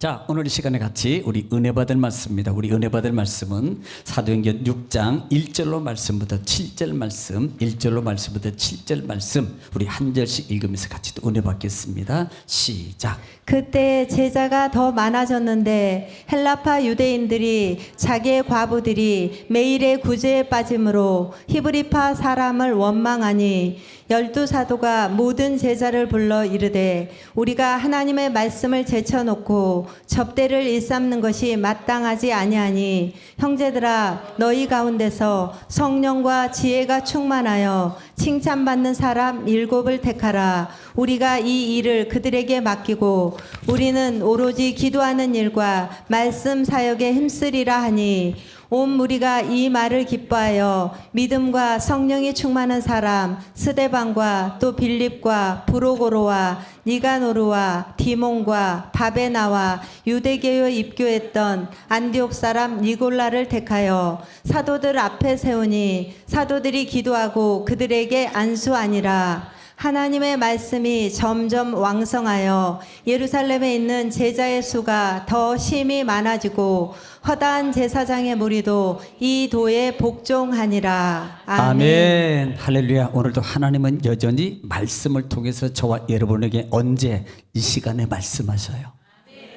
자, 오늘 이 시간에 같이 우리 은혜 받을 말씀입니다. 우리 은혜 받을 말씀은 사도행전 6장 1절로 말씀부터 7절 말씀, 1절로 말씀부터 7절 말씀, 우리 한 절씩 읽으면서 같이 또 은혜 받겠습니다. 시작. 그때 제자가 더 많아졌는데 헬라파 유대인들이 자기의 과부들이 매일의 구제에 빠짐으로 히브리파 사람을 원망하니 12사도가 모든 제자를 불러 이르되 우리가 하나님의 말씀을 제쳐놓고 접대를 일삼는 것이 마땅하지 아니하니 형제들아 너희 가운데서 성령과 지혜가 충만하여 칭찬받는 사람 7을 택하라. 우리가 이 일을 그들에게 맡기고 우리는 오로지 기도하는 일과 말씀 사역에 힘쓰리라 하니 온 무리가 이 말을 기뻐하여 믿음과 성령이 충만한 사람 스데반과 또 빌립과 브로고로와 니가노르와 디몬과 바베나와 유대교에 입교했던 안디옥 사람 니골라를 택하여 사도들 앞에 세우니 사도들이 기도하고 그들에게 안수하니라. 하나님의 말씀이 점점 왕성하여 예루살렘에 있는 제자의 수가 더 심히 많아지고 허다한 제사장의 무리도 이 도에 복종하니라. 아멘. 할렐루야. 오늘도 하나님은 여전히 말씀을 통해서 저와 여러분에게 언제 이 시간에 말씀하셔요.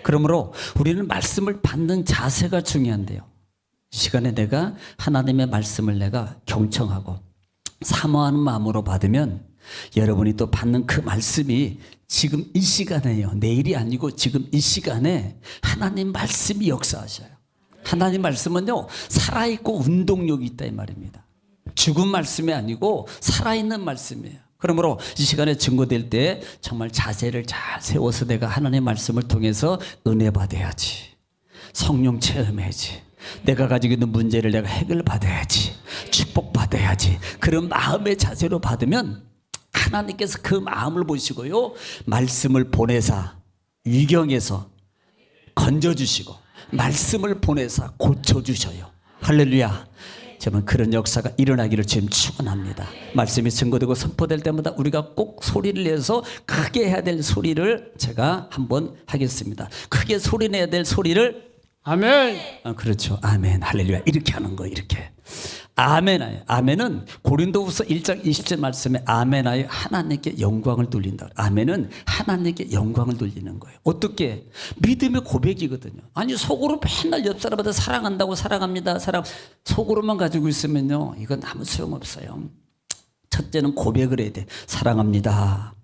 그러므로 우리는 말씀을 받는 자세가 중요한데요. 이 시간에 내가 하나님의 말씀을 내가 경청하고 사모하는 마음으로 받으면 여러분이 또 받는 그 말씀이 지금 이 시간에요. 내일이 아니고 지금 이 시간에 하나님 말씀이 역사하셔요. 하나님 말씀은요, 살아있고 운동력이 있다 이 말입니다. 죽은 말씀이 아니고 살아있는 말씀이에요. 그러므로 이 시간에 증거될 때 정말 자세를 잘 세워서 내가 하나님의 말씀을 통해서 은혜 받아야지. 성령 체험해야지. 내가 가지고 있는 문제를 내가 해결받아야지. 축복받아야지. 그런 마음의 자세로 받으면 하나님께서 그 마음을 보시고요, 말씀을 보내사 위경에서 건져주시고 말씀을 보내사 고쳐주셔요. 할렐루야. 저는 그런 역사가 일어나기를 지금 축원합니다. 말씀이 증거되고 선포될 때마다 우리가 꼭 소리를 내서 크게 해야 될 소리를 제가 한번 하겠습니다. 크게 소리 내야 될 소리를 아멘. 그렇죠. 아멘. 할렐루야. 이렇게 하는 거 이렇게. 아멘. 아멘은 고린도후서 1장 20절 말씀에 아멘하여 하나님께 영광을 돌린다. 아멘은 하나님께 영광을 돌리는 거예요. 어떻게? 믿음의 고백이거든요. 아니 속으로 맨날 옆 사람한테 사랑한다고 사랑합니다. 속으로만 가지고 있으면요, 이건 아무 소용없어요. 첫째는 고백을 해야 돼. 사랑합니다.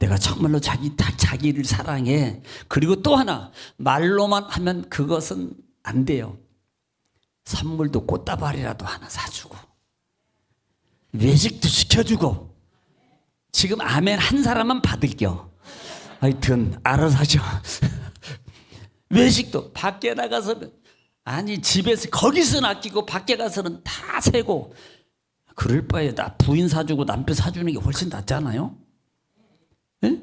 내가 정말로 자기를 사랑해. 그리고 또 하나, 말로만 하면 그것은 안 돼요. 선물도 꽃다발이라도 하나 사주고 외식도 시켜주고. 지금 아멘 한 사람만 받을게요. 하여튼 알아서 하죠. 외식도 밖에 나가서, 아니 집에서 거기서는 아끼고 밖에 가서는 다 세고. 그럴 바에 나 부인 사주고 남편 사주는 게 훨씬 낫잖아요. 예?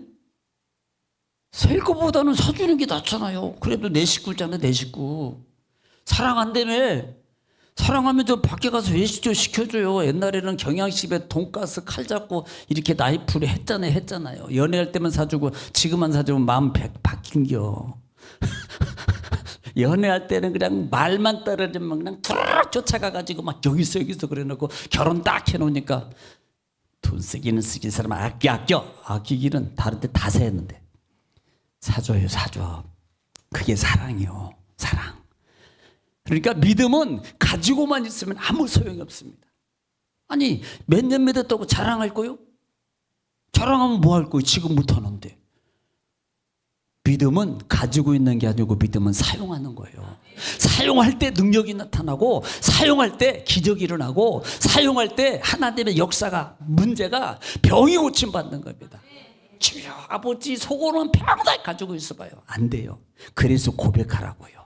셀 거보다는 사주는 게 낫잖아요. 그래도 내 식구잖아요. 내 식구 사랑한다며. 사랑하면 좀 밖에 가서 외식 좀 시켜줘요. 옛날에는 경양식에 돈가스 칼 잡고 이렇게 나이프를 했잖아요. 연애할 때만 사주고 지금만 사주면 마음 바뀐겨. 연애할 때는 그냥 말만 떨어지면 그냥 툭 쫓아가가지고 막 여기서 그래놓고 결혼 딱 해놓으니까 돈 쓰기는 쓰긴 사람 아끼기는 다른 데 다 세는데 사줘요. 그게 사랑이요. 사랑. 그러니까 믿음은 가지고만 있으면 아무 소용이 없습니다. 아니 몇 년 믿었다고 자랑할 거요? 자랑하면 뭐 할 거요? 지금 못하는데. 믿음은 가지고 있는 게 아니고 믿음은 사용하는 거예요. 사용할 때 능력이 나타나고, 사용할 때 기적이 일어나고, 사용할 때 하나님의 역사가, 문제가 병이 고침받는 겁니다. 주여 아버지, 속으로는 평생 가지고 있어봐요. 안 돼요. 그래서 고백하라고요.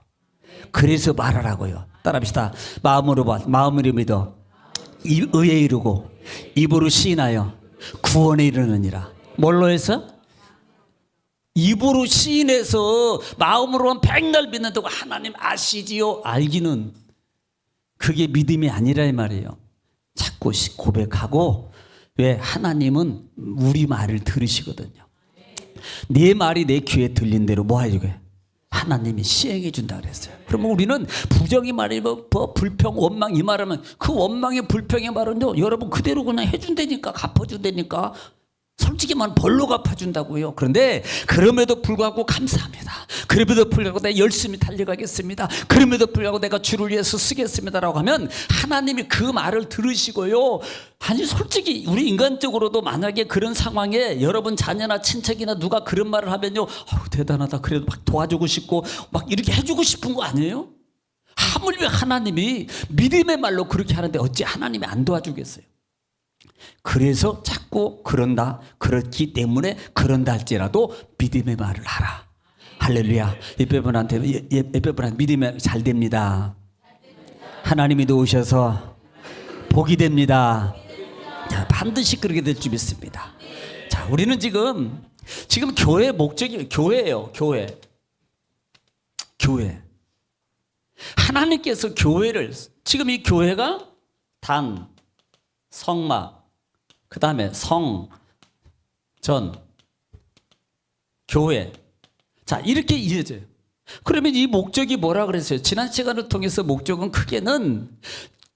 그래서 말하라고요. 따라합시다. 마음으로 믿어 의에 이르고 입으로 시인하여 구원에 이르느니라. 뭘로 해서? 입으로 시인해서 마음으로는 백날 믿는다고 하나님 아시지요? 알기는 그게 믿음이 아니라 이 말이에요. 자꾸 고백하고. 왜? 하나님은 우리 말을 들으시거든요. 네 말이 내 귀에 들린 대로 뭐 하려고 해? 하나님이 시행해 준다 그랬어요. 그러면 우리는 부정이 말이면 불평, 원망 이 말하면 그 원망의 불평의 말은요, 여러분 그대로 그냥 해준다니까, 갚아준다니까. 솔직히 말하면 벌로 갚아준다고요. 그런데 그럼에도 불구하고 감사합니다. 그럼에도 불구하고 내가 열심히 달려가겠습니다. 그럼에도 불구하고 내가 주를 위해서 쓰겠습니다라고 하면 하나님이 그 말을 들으시고요. 아니 솔직히 우리 인간적으로도 만약에 그런 상황에 여러분 자녀나 친척이나 누가 그런 말을 하면요, 대단하다, 그래도 막 도와주고 싶고 막 이렇게 해주고 싶은 거 아니에요? 하물며 하나님이 믿음의 말로 그렇게 하는데 어찌 하나님이 안 도와주겠어요? 그래서 자꾸 그런다, 그렇기 때문에 그런다 할지라도 믿음의 말을 하라. 할렐루야. 예배분한테 믿음이 잘 됩니다. 하나님이 도우셔서 복이 됩니다. 자, 반드시 그렇게 될 줄 믿습니다. 자, 우리는 지금 교회의 목적이 교회예요. 교회. 하나님께서 교회를, 지금 이 교회가 단, 성막, 그 다음에 성, 전, 교회. 자, 이렇게 이어져요. 그러면 이 목적이 뭐라 그랬어요? 지난 시간을 통해서 목적은 크게는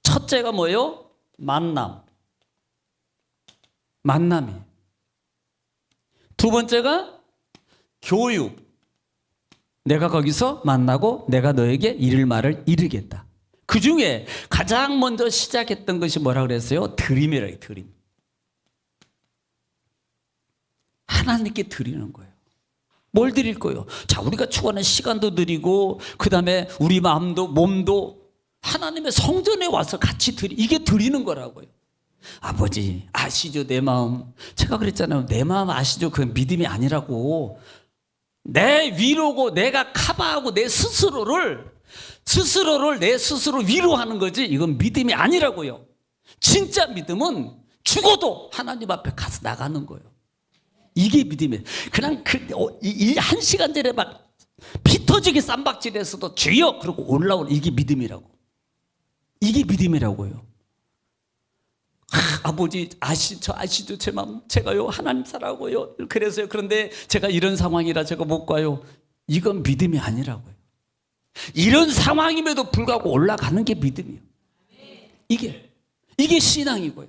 첫째가 뭐예요? 만남이. 두 번째가 교육. 내가 거기서 만나고 내가 너에게 이를 말을 이르겠다. 그 중에 가장 먼저 시작했던 것이 뭐라 그랬어요? 드림이래요, 드림. 하나님께 드리는 거예요. 뭘 드릴 거예요? 자, 우리가 추구하는 시간도 드리고, 그 다음에 우리 마음도, 몸도 하나님의 성전에 와서 같이 이게 드리는 거라고요. 아버지, 아시죠? 내 마음. 제가 그랬잖아요. 내 마음 아시죠? 그건 믿음이 아니라고. 내 위로고, 내가 커버하고 내 스스로를 내 스스로 위로하는 거지, 이건 믿음이 아니라고요. 진짜 믿음은 죽어도 하나님 앞에 가서 나가는 거예요. 이게 믿음이에요. 그냥 이 1시간 전에 막 피 터지게 쌈박질에서도 주여 그러고 올라오는 이게 믿음이라고. 이게 믿음이라고요. 아버지 아시죠? 제 마음. 제가요 하나님 사랑하고요. 그래서요. 그런데 제가 이런 상황이라 제가 못 가요. 이건 믿음이 아니라고요. 이런 상황임에도 불구하고 올라가는 게 믿음이에요. 이게 신앙이고요.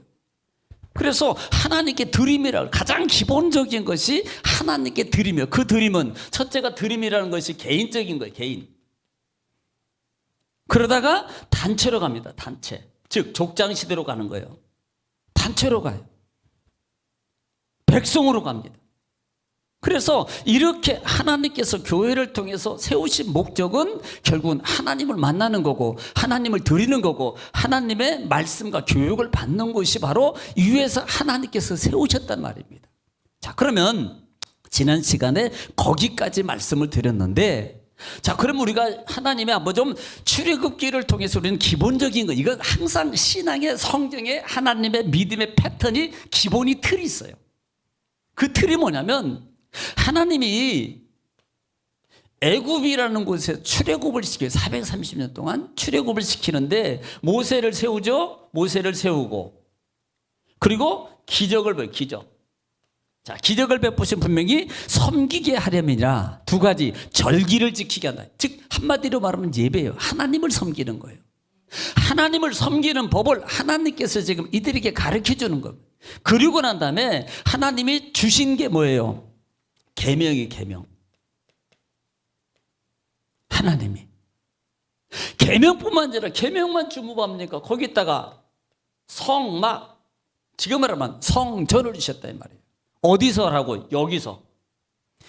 그래서 하나님께 드림이라고, 가장 기본적인 것이 하나님께 드림이에요. 그 드림은, 첫째가 드림이라는 것이 개인적인 거예요. 개인. 그러다가 단체로 갑니다. 단체. 즉 족장시대로 가는 거예요. 단체로 가요. 백성으로 갑니다. 그래서 이렇게 하나님께서 교회를 통해서 세우신 목적은 결국은 하나님을 만나는 거고, 하나님을 드리는 거고, 하나님의 말씀과 교육을 받는 것이 바로 이유에서 하나님께서 세우셨단 말입니다. 자, 그러면 지난 시간에 거기까지 말씀을 드렸는데, 자, 그럼 우리가 하나님의 한번 좀 출애굽기를 통해서 우리는 기본적인 거, 이건 항상 신앙의 성경에 하나님의 믿음의 패턴이 기본이 틀이 있어요. 그 틀이 뭐냐면, 하나님이 애굽이라는 곳에 출애굽을 시켜요. 430년 동안 출애굽을 시키는데 모세를 세우죠. 모세를 세우고, 그리고 기적을 봐요. 기적. 자, 기적을 베푸신 분명히 섬기게 하려면이라 두 가지, 절기를 지키게 한다. 즉 한마디로 말하면 예배예요. 하나님을 섬기는 거예요. 하나님을 섬기는 법을 하나님께서 지금 이들에게 가르쳐 주는 겁니다. 그리고 난 다음에 하나님이 주신 게 뭐예요? 계명이 계명. 하나님이 계명뿐만 아니라, 계명만 주면 뭡니까? 거기다가 성막, 지금 말하면 성전을 주셨다 이 말이에요. 어디서라고? 여기서.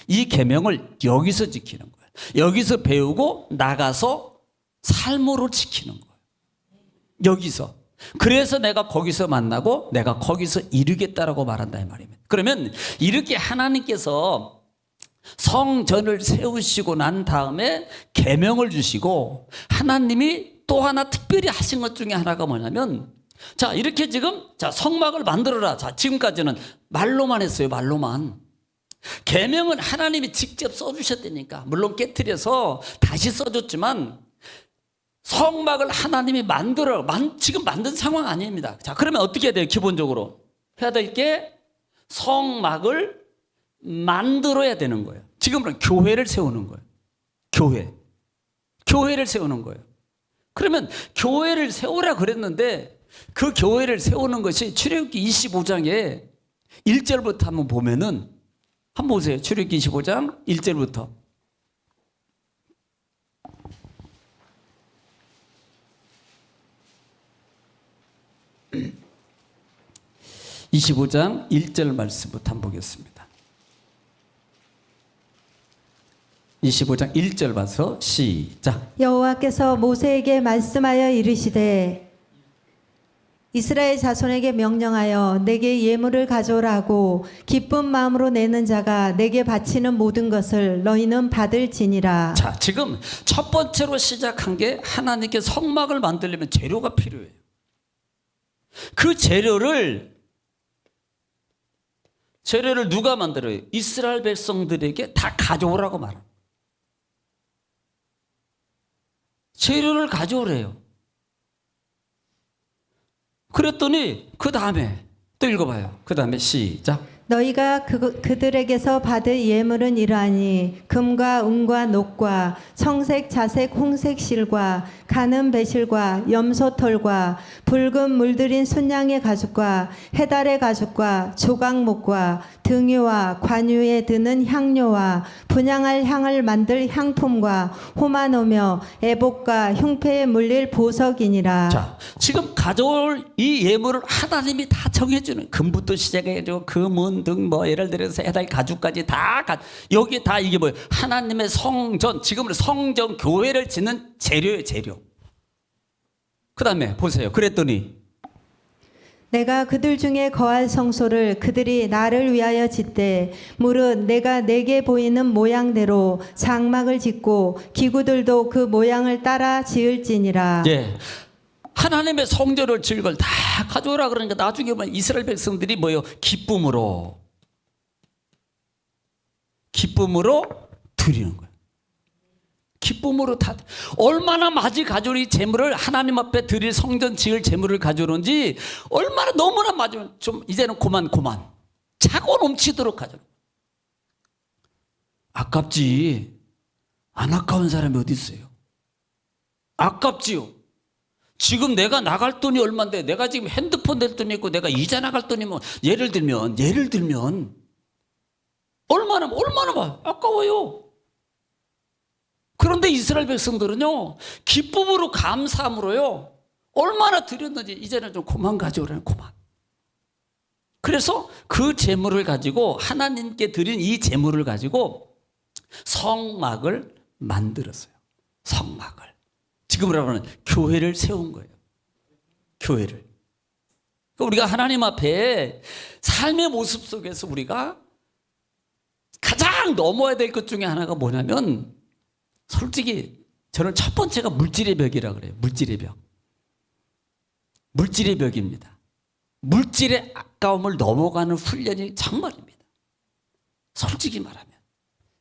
이 계명을 여기서 지키는 거예요. 여기서 배우고 나가서 삶으로 지키는 거예요. 여기서. 그래서 내가 거기서 만나고 내가 거기서 이루겠다라고 말한다 이 말입니다. 그러면 이렇게 하나님께서 성전을 세우시고 난 다음에 계명을 주시고, 하나님이 또 하나 특별히 하신 것 중에 하나가 뭐냐면, 자, 이렇게 지금, 자, 성막을 만들어라. 자, 지금까지는 말로만 했어요. 말로만. 계명은 하나님이 직접 써주셨다니까. 물론 깨트려서 다시 써줬지만 성막을 하나님이 지금 만든 상황 아닙니다. 자, 그러면 어떻게 해야 돼요? 기본적으로 해야 될 게 성막을 만들어야 되는 거예요. 지금은 교회를 세우는 거예요. 교회를 세우는 거예요. 그러면 교회를 세우라 그랬는데 그 교회를 세우는 것이 출애굽기 25장에 1절부터 한번 보면은 한번 보세요. 출애굽기 25장 1절부터. 25장 1절 말씀부터 한번 보겠습니다. 25장 1절 봐서 시작. 여호와께서 모세에게 말씀하여 이르시되 이스라엘 자손에게 명령하여 내게 예물을 가져오라 하고 기쁜 마음으로 내는 자가 내게 바치는 모든 것을 너희는 받을지니라. 자, 지금 첫 번째로 시작한 게 하나님께 성막을 만들려면 재료가 필요해요. 그 재료를 누가 만들어요? 이스라엘 백성들에게 다 가져오라고 말합니다. 재료를 가져오래요. 그랬더니 그 다음에 또 읽어봐요. 그 다음에 시작. 너희가 그들에게서 받을 예물은 이러하니 금과 은과 녹과 청색 자색 홍색 실과 가는 배실과 염소털과 붉은 물들인 순양의 가죽과 해달의 가죽과 조각목과 등유와 관유에 드는 향료와 분향할 향을 만들 향품과 호마노며 애복과 흉패에 물릴 보석이니라. 자, 지금 가져올 이 예물을 하나님이 다 정해주는, 금부터 시작해가지고 금은 등 뭐 예를 들어서 해달 가죽까지 다 여기 다 이게 뭐예요? 하나님의 성전, 지금은 성전 교회를 짓는 재료예요, 재료. 그 다음에 보세요. 그랬더니 내가 그들 중에 거할 성소를 그들이 나를 위하여 짓되 무릇 내가 내게 보이는 모양대로 장막을 짓고 기구들도 그 모양을 따라 지을지니라. 예. 하나님의 성전을 지을 걸 다 가져오라 그러니까 나중에 보면 이스라엘 백성들이 뭐예요? 기쁨으로 드리는 거예요. 기쁨으로 다 얼마나 많이 가져오니 재물을 하나님 앞에 드릴 성전 지을 재물을 가져오는지 얼마나 너무나 맞으면 좀 이제는 그만 차고 넘치도록 가져오. 아깝지. 안 아까운 사람이 어디 있어요? 아깝지요. 지금 내가 나갈 돈이 얼마인데 내가 지금 핸드폰 낼 돈이 있고 내가 이자 나갈 돈이 뭐 예를 들면 얼마나 아까워요. 그런데 이스라엘 백성들은요 기쁨으로 감사함으로요 얼마나 드렸는지 이제는 좀 그만 가져오라는 그만. 그래서 그 재물을 가지고 하나님께 드린 이 재물을 가지고 성막을 만들었어요. 성막을. 지금으로 하면 교회를 세운 거예요. 교회를. 그러니까 우리가 하나님 앞에 삶의 모습 속에서 우리가 가장 넘어야 될 것 중에 하나가 뭐냐면 솔직히 저는 첫 번째가 물질의 벽이라고 그래요. 물질의 벽. 물질의 벽입니다. 물질의 아까움을 넘어가는 훈련이 정말입니다. 솔직히 말하면.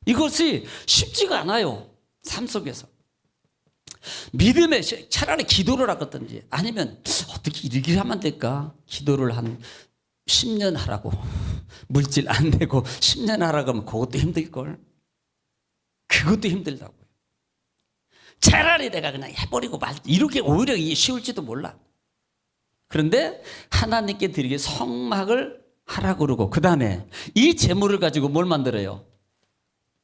이것이 쉽지가 않아요. 삶 속에서. 믿음의 차라리 기도를 하겠든지 아니면 어떻게 이렇게 하면 될까? 기도를 한 10년 하라고. 물질 안 내고 10년 하라고 하면 그것도 힘들걸. 그것도 힘들다고요. 차라리 내가 그냥 해버리고 이렇게 오히려 이게 쉬울지도 몰라. 그런데 하나님께 드리게 성막을 하라고 그러고 그 다음에 이 재물을 가지고 뭘 만들어요?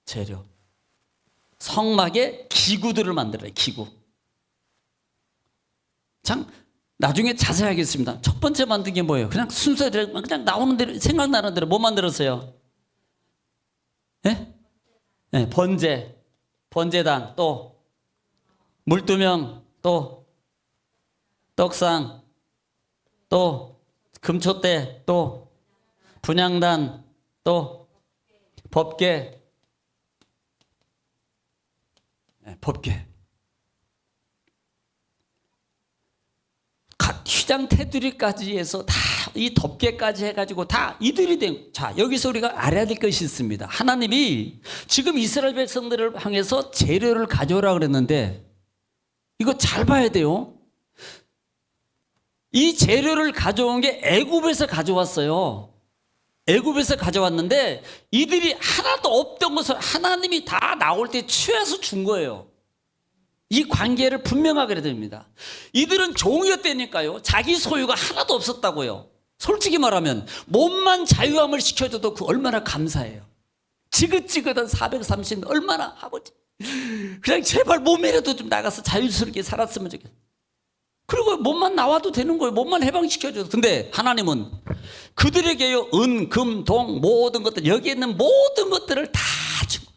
재료. 성막에 기구들을 만들어요. 기구. 참 나중에 자세히 하겠습니다. 첫 번째 만든 게 뭐예요? 그냥 순서대로 그냥 나오는 대로 생각나는 대로 뭐 만들었어요? 예? 네, 번제단 또 물두명 또 떡상 또 금촛대 또 분향단 또 법궤. 법궤. 휘장 테두리까지 해서 다 이 덮개까지 해가지고 다 이들이 된. 자, 여기서 우리가 알아야 될 것이 있습니다. 하나님이 지금 이스라엘 백성들을 향해서 재료를 가져오라 그랬는데 이거 잘 봐야 돼요. 이 재료를 가져온 게 애굽에서 가져왔어요. 애굽에서 가져왔는데 이들이 하나도 없던 것을 하나님이 다 나올 때 취해서 준 거예요. 이 관계를 분명하게 해야 됩니다. 이들은 종이었다니까요. 자기 소유가 하나도 없었다고요. 솔직히 말하면 몸만 자유함을 시켜줘도 그 얼마나 감사해요. 지긋지긋한 430년 얼마나 아버지 그냥 제발 몸이라도 좀 나가서 자유스럽게 살았으면 좋겠어. 그리고 몸만 나와도 되는 거예요. 몸만 해방시켜줘도. 근데 하나님은 그들에게요 은, 금, 동 모든 것들 여기 있는 모든 것들을 다 준 거예요.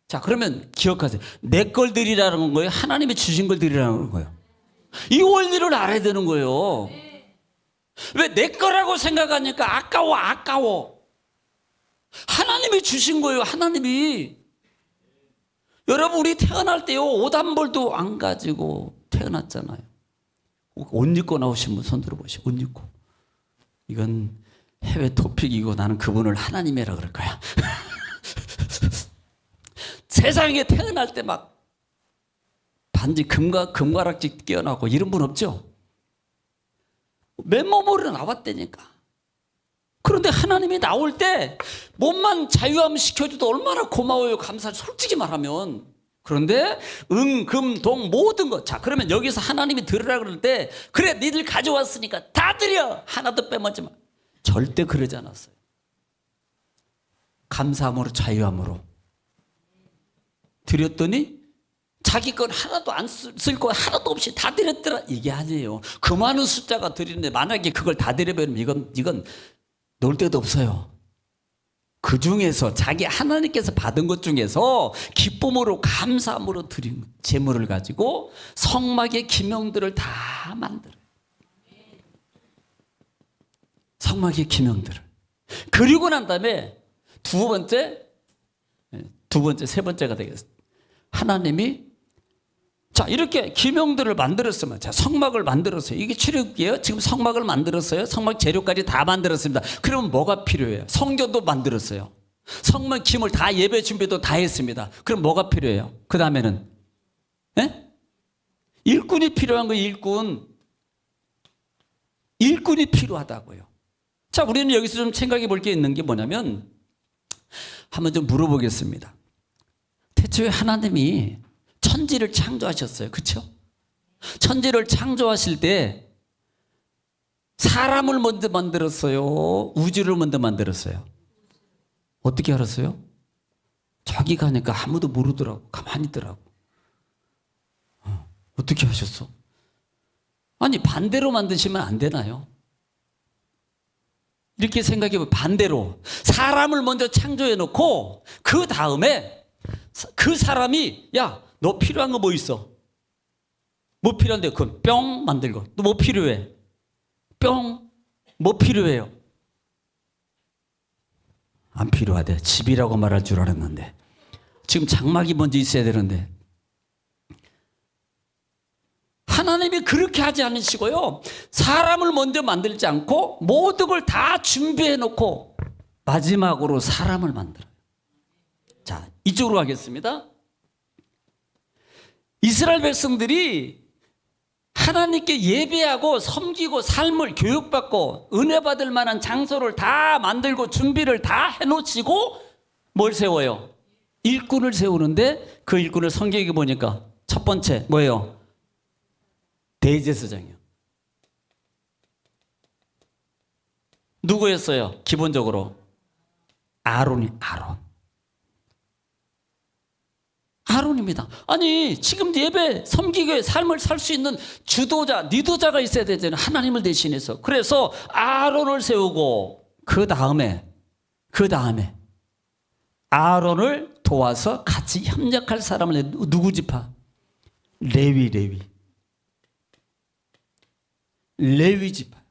자 그러면 기억하세요. 내 걸 드리라는 거예요. 하나님이 주신 걸 드리라는 거예요. 이 원리를 알아야 되는 거예요. 왜 내 거라고 생각하니까 아까워. 하나님이 주신 거예요. 하나님이. 여러분 우리 태어날 때요 옷 한 벌도 안 가지고 태어났잖아요. 옷 입고 나오신 분 손 들어보시고 옷 입고. 이건 해외 토픽이고 나는 그분을 하나님이라 그럴 거야. 세상에 태어날 때 막 반지 금가락지 끼어나고 이런 분 없죠? 맨몸으로 나왔다니까. 그런데 하나님이 나올 때 몸만 자유함 시켜줘도 얼마나 고마워요. 감사해. 솔직히 말하면. 그런데 은, 금, 동 모든 것. 자 그러면 여기서 하나님이 들으라 그럴 때 그래 니들 가져왔으니까 다 드려. 하나도 빼먹지 마. 절대 그러지 않았어요. 감사함으로 자유함으로 드렸더니 자기 건 하나도 안 쓸 거 하나도 없이 다 드렸더라. 이게 아니에요. 그 많은 숫자가 드리는데 만약에 그걸 다 드려버리면 이건 놀 데도 없어요. 그 중에서 자기 하나님께서 받은 것 중에서 기쁨으로 감사함으로 드린 재물을 가지고 성막의 기명들을 다 만들어요. 성막의 기명들을. 그리고 난 다음에 두 번째, 세 번째가 되겠습니다. 하나님이 자 이렇게 기명들을 만들었으면 자 성막을 만들었어요. 이게 출애굽이에요. 지금 성막을 만들었어요. 성막 재료까지 다 만들었습니다. 그러면 뭐가 필요해요? 성전도 만들었어요. 성막 기물 다 예배 준비도 다 했습니다. 그럼 뭐가 필요해요? 그 다음에는 일꾼이 필요한 거예요. 일꾼이 필요하다고요. 자 우리는 여기서 좀 생각해 볼 게 있는 게 뭐냐면 한번 좀 물어보겠습니다. 태초에 하나님이 천지를 창조하셨어요. 그렇죠? 천지를 창조하실 때 사람을 먼저 만들었어요? 우주를 먼저 만들었어요? 어떻게 알았어요? 저기 가니까 아무도 모르더라고. 가만히 있더라고. 어떻게 하셨어? 아니 반대로 만드시면 안 되나요? 이렇게 생각해 보면 반대로 사람을 먼저 창조해 놓고 그 다음에 그 사람이 야 너 필요한 거 뭐 있어? 뭐 필요한데? 그건 뿅 만들고. 너 뭐 필요해? 뿅. 뭐 필요해요? 안 필요하대. 집이라고 말할 줄 알았는데. 지금 장막이 먼저 있어야 되는데. 하나님이 그렇게 하지 않으시고요. 사람을 먼저 만들지 않고 모든 걸 다 준비해 놓고 마지막으로 사람을 만들어요. 자, 이쪽으로 가겠습니다. 이스라엘 백성들이 하나님께 예배하고 섬기고 삶을 교육받고 은혜 받을 만한 장소를 다 만들고 준비를 다 해놓으시고 뭘 세워요? 일꾼을 세우는데 그 일꾼을 성경에 보니까 첫 번째 뭐예요? 대제사장이요. 누구였어요? 기본적으로 아론입니다. 아니 지금 예배 섬기교의 삶을 살 수 있는 주도자 리더자가 있어야 되잖아요. 하나님을 대신해서. 그래서 아론을 세우고 그 다음에 아론을 도와서 같이 협력할 사람을 누구 지파? 레위 지파.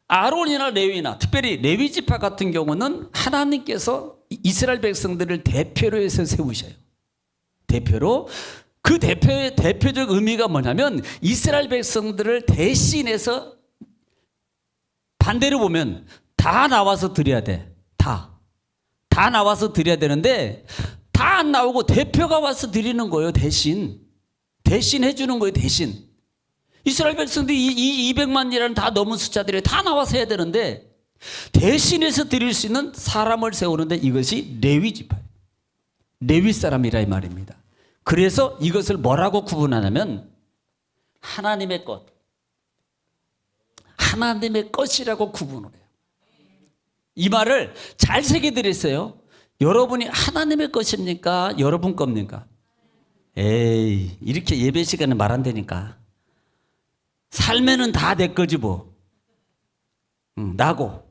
아론이나 레위나 특별히 레위 지파 같은 경우는 하나님께서 이스라엘 백성들을 대표로 해서 세우셔요. 대표로. 그 대표의 대표적 의미가 뭐냐면 이스라엘 백성들을 대신해서 반대로 보면 다 나와서 드려야 돼. 다 나와서 드려야 되는데 다 안 나오고 대표가 와서 드리는 거예요. 대신 해주는 거예요. 대신. 이스라엘 백성들이 이 200만이라는 다 넘은 숫자들이 다 나와서 해야 되는데 대신해서 드릴 수 있는 사람을 세우는데 이것이 레위 지파예요. 레위 사람이라 이 말입니다. 그래서 이것을 뭐라고 구분하냐면 하나님의 것, 하나님의 것이라고 구분을 해요. 이 말을 잘 새겨드렸어요. 여러분이 하나님의 것입니까? 여러분 겁니까? 에이, 이렇게 예배 시간에 말 안 되니까. 살면은 다 내 거지 뭐. 나고.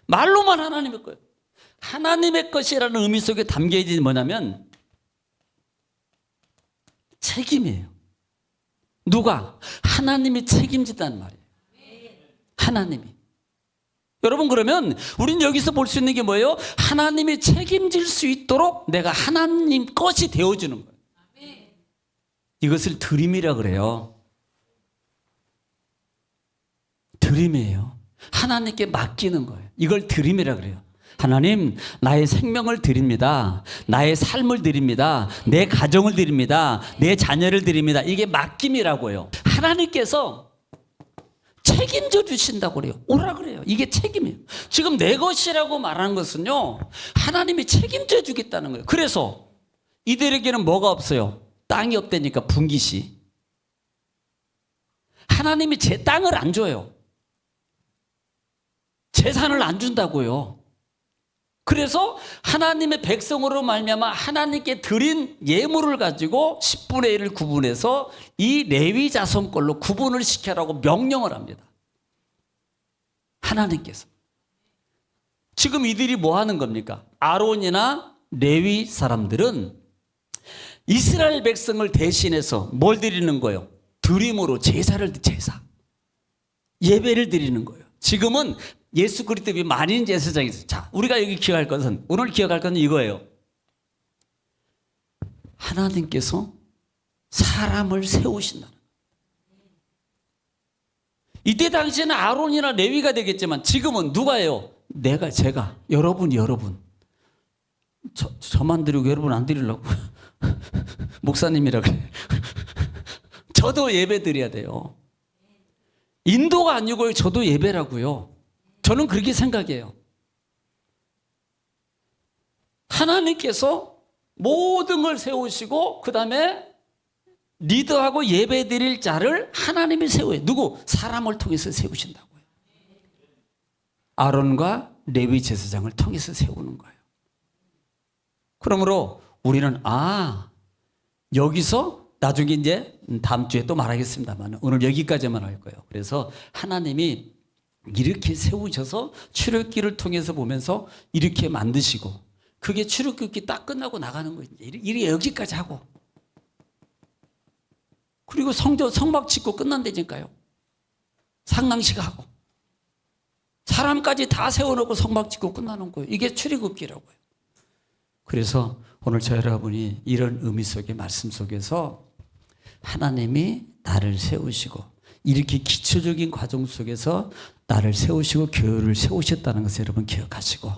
말로만 하나님의 거예요. 하나님의 것이라는 의미 속에 담겨 있는 뭐냐면 책임이에요. 누가? 하나님이 책임진다는 말이에요. 하나님이. 여러분 그러면 우리는 여기서 볼 수 있는 게 뭐예요? 하나님이 책임질 수 있도록 내가 하나님 것이 되어주는 거예요. 이것을 드림이라 그래요. 드림이에요. 하나님께 맡기는 거예요. 이걸 드림이라 그래요. 하나님, 나의 생명을 드립니다. 나의 삶을 드립니다. 내 가정을 드립니다. 내 자녀를 드립니다. 이게 맡김이라고요. 하나님께서 책임져 주신다고 그래요. 오라 그래요. 이게 책임이에요. 지금 내 것이라고 말하는 것은요, 하나님이 책임져 주겠다는 거예요. 그래서 이들에게는 뭐가 없어요? 땅이 없다니까 분깃이. 하나님이 제 땅을 안 줘요. 재산을 안 준다고요. 그래서 하나님의 백성으로 말미암아 하나님께 드린 예물을 가지고 10분의 1을 구분해서 이 레위 자손 걸로 구분을 시켜라고 명령을 합니다. 하나님께서. 지금 이들이 뭐 하는 겁니까? 아론이나 레위 사람들은 이스라엘 백성을 대신해서 뭘 드리는 거예요? 드림으로 제사를 제사. 예배를 드리는 거예요. 지금은 예수 그리스도의 만인 제사장이 있어요. 자, 우리가 여기 기억할 것은, 오늘 기억할 것은 이거예요. 하나님께서 사람을 세우신다는 거예요. 이때 당시에는 아론이나 레위가 되겠지만 지금은 누가예요? 내가, 제가, 여러분. 저만 드리고 여러분 안 드리려고. 목사님이라 그래. 저도 예배 드려야 돼요. 인도가 아니고요. 저도 예배라고요. 저는 그렇게 생각해요. 하나님께서 모든 걸 세우시고 그 다음에 리더하고 예배 드릴 자를 하나님이 세워요. 누구? 사람을 통해서 세우신다고요. 아론과 레위 제사장을 통해서 세우는 거예요. 그러므로 우리는 여기서 나중에 이제 다음 주에 또 말하겠습니다만 오늘 여기까지만 할 거예요. 그래서 하나님이 이렇게 세우셔서 출애굽기를 통해서 보면서 이렇게 만드시고 그게 출애굽기 딱 끝나고 나가는 거예요. 이렇게 여기까지 하고 그리고 성막 짓고 끝난다니까요. 상당식 하고 사람까지 다 세워놓고 성막 짓고 끝나는 거예요. 이게 출애굽기라고요. 그래서 오늘 저 여러분이 이런 의미 속의 말씀 속에서 하나님이 나를 세우시고 이렇게 기초적인 과정 속에서 나를 세우시고 교회를 세우셨다는 것을 여러분 기억하시고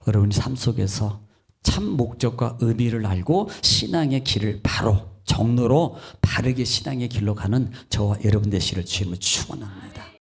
여러분이 삶 속에서 참 목적과 의미를 알고 신앙의 길을 바로 정로로 바르게 신앙의 길로 가는 저와 여러분 되시기를 주님을 축원합니다.